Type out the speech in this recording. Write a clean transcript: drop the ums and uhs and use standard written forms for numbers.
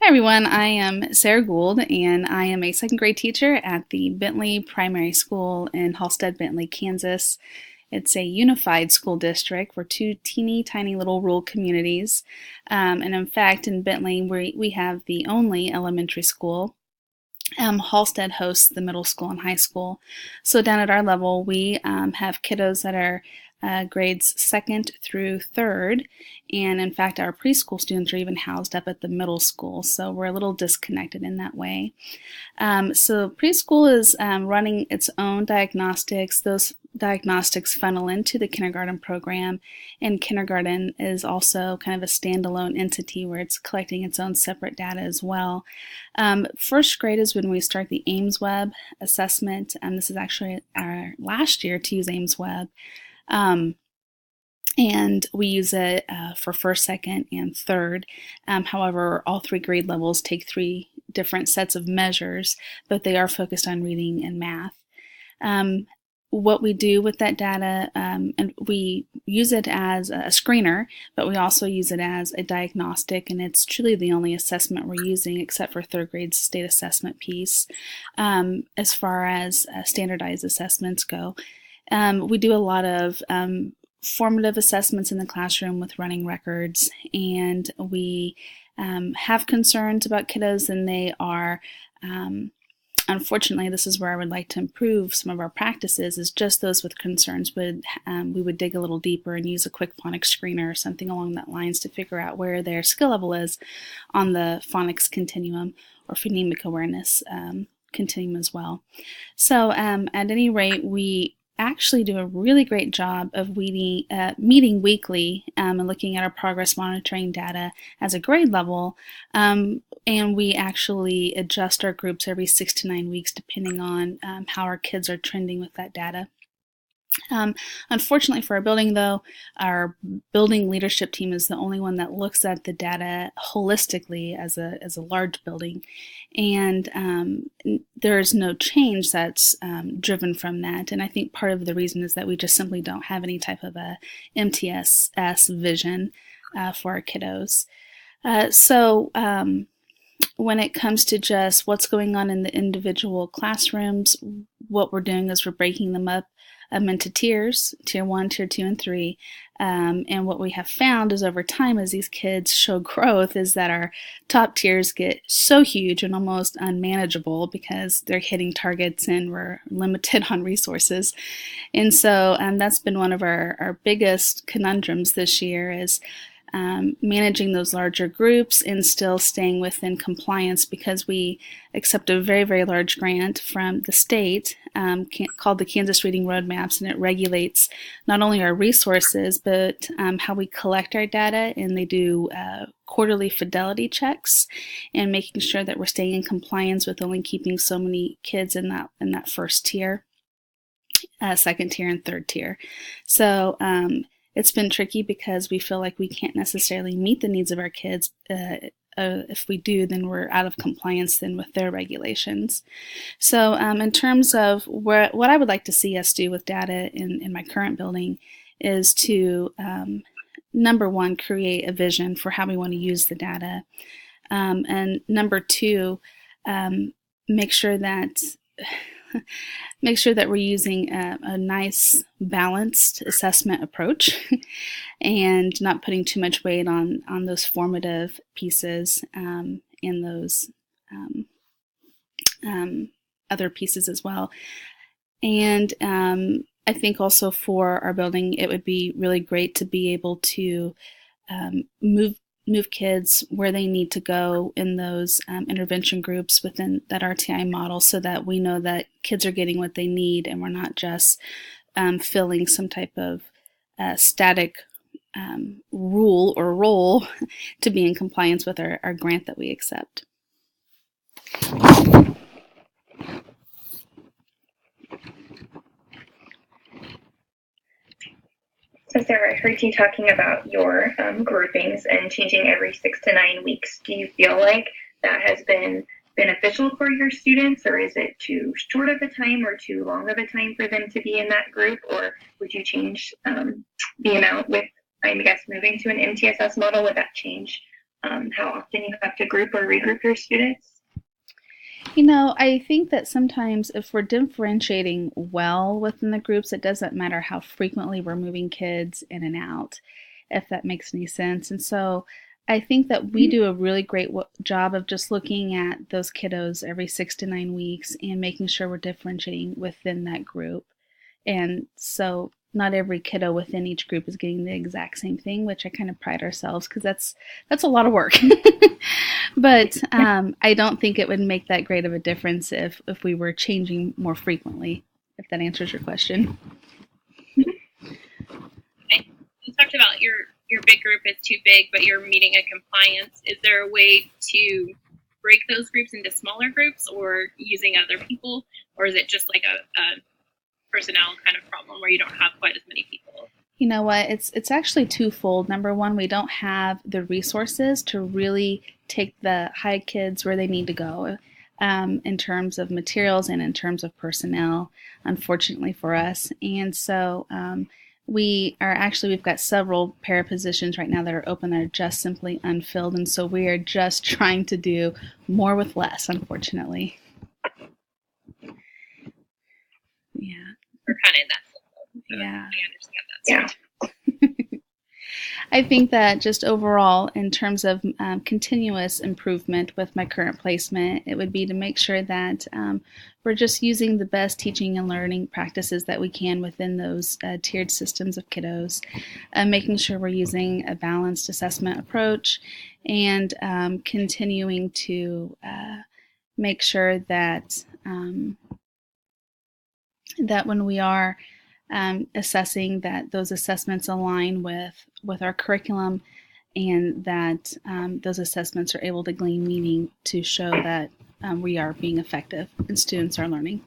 Hi everyone, I am Sarah Gould and I am a second grade teacher at the Bentley Primary School in Halstead, Bentley, Kansas. It's a unified school district. We're two teeny tiny little rural communities. And in fact, in Bentley, we have the only elementary school. Halstead hosts the middle school and high school. So down at our level, we have kiddos that are grades second through third, and in fact, our preschool students are even housed up at the middle school. So we're a little disconnected in that way. So preschool is running its own diagnostics. Those diagnostics funnel into the kindergarten program, and kindergarten is also kind of a standalone entity where it's collecting its own separate data as well. First grade is when we start the Ames Web assessment. This is actually our last year to use Ames Web. And we use it for first, second, and third. However, all three grade levels take three different sets of measures, but they are focused on reading and math. What we do with that data, and we use it as a screener, but we also use it as a diagnostic, and it's truly the only assessment we're using except for third grade's state assessment piece as far as standardized assessments go. We do a lot of formative assessments in the classroom with running records, and we have concerns about kiddos, and they are unfortunately, this is where I would like to improve some of our practices, is just those with concerns we would dig a little deeper and use a quick phonics screener or something along that lines to figure out where their skill level is on the phonics continuum or phonemic awareness continuum as well. So at any rate, we actually do a really great job of meeting weekly and looking at our progress monitoring data as a grade level, and we actually adjust our groups every 6 to 9 weeks depending on how our kids are trending with that data. Unfortunately for our building, though, our building leadership team is the only one that looks at the data holistically as a large building, and there is no change that's driven from that. And I think part of the reason is that we just simply don't have any type of a MTSS vision for our kiddos. So when it comes to just what's going on in the individual classrooms, what we're doing is we're breaking them up into tiers, tier 1, tier 2, and 3. And what we have found is over time, as these kids show growth, is that our top tiers get so huge and almost unmanageable because they're hitting targets and we're limited on resources. And so that's been one of our biggest conundrums this year, is managing those larger groups and still staying within compliance, because we accept a very, very large grant from the state called the Kansas Reading Roadmaps, and it regulates not only our resources but how we collect our data, and they do quarterly fidelity checks and making sure that we're staying in compliance with only keeping so many kids in that first tier, second tier, and third tier. So it's been tricky because we feel like we can't necessarily meet the needs of our kids. If we do, then we're out of compliance then with their regulations. So in terms of what I would like to see us do with data in my current building is to, number one, create a vision for how we want to use the data. And number two, make sure that we're using a nice balanced assessment approach and not putting too much weight on those formative pieces and those other pieces as well. And I think also for our building, it would be really great to be able to move kids where they need to go in those intervention groups within that RTI model, so that we know that kids are getting what they need and we're not just filling some type of static rule or role to be in compliance with our grant that we accept. So Sarah, I heard you talking about your groupings and changing every 6 to 9 weeks. Do you feel like that has been beneficial for your students, or is it too short of a time or too long of a time for them to be in that group? Or would you change the amount with, I guess, moving to an MTSS model? Would that change how often you have to group or regroup your students? I think that sometimes if we're differentiating well within the groups, it doesn't matter how frequently we're moving kids in and out, if that makes any sense. And so I think that we do a really great job of just looking at those kiddos every 6 to 9 weeks and making sure we're differentiating within that group. And so not every kiddo within each group is getting the exact same thing, which I kind of pride ourselves because that's a lot of work. But I don't think it would make that great of a difference if we were changing more frequently, if that answers your question. Okay. You talked about your big group is too big, but you're meeting a compliance. Is there a way to break those groups into smaller groups or using other people? Or is it just like a personnel kind of problem where you don't have quite as many people? You know what? It's actually twofold. Number one, we don't have the resources to really take the high kids where they need to go in terms of materials and in terms of personnel, unfortunately for us. And so we've got several para positions right now that are open that are just simply unfilled. And so we are just trying to do more with less, unfortunately. Yeah. We're kind of in that. So yeah. I understand that. Yeah. I think that just overall, in terms of continuous improvement with my current placement, it would be to make sure that we're just using the best teaching and learning practices that we can within those tiered systems of kiddos, making sure we're using a balanced assessment approach, and continuing to make sure that that when we are assessing, that those assessments align with our curriculum, and that those assessments are able to glean meaning to show that we are being effective and students are learning.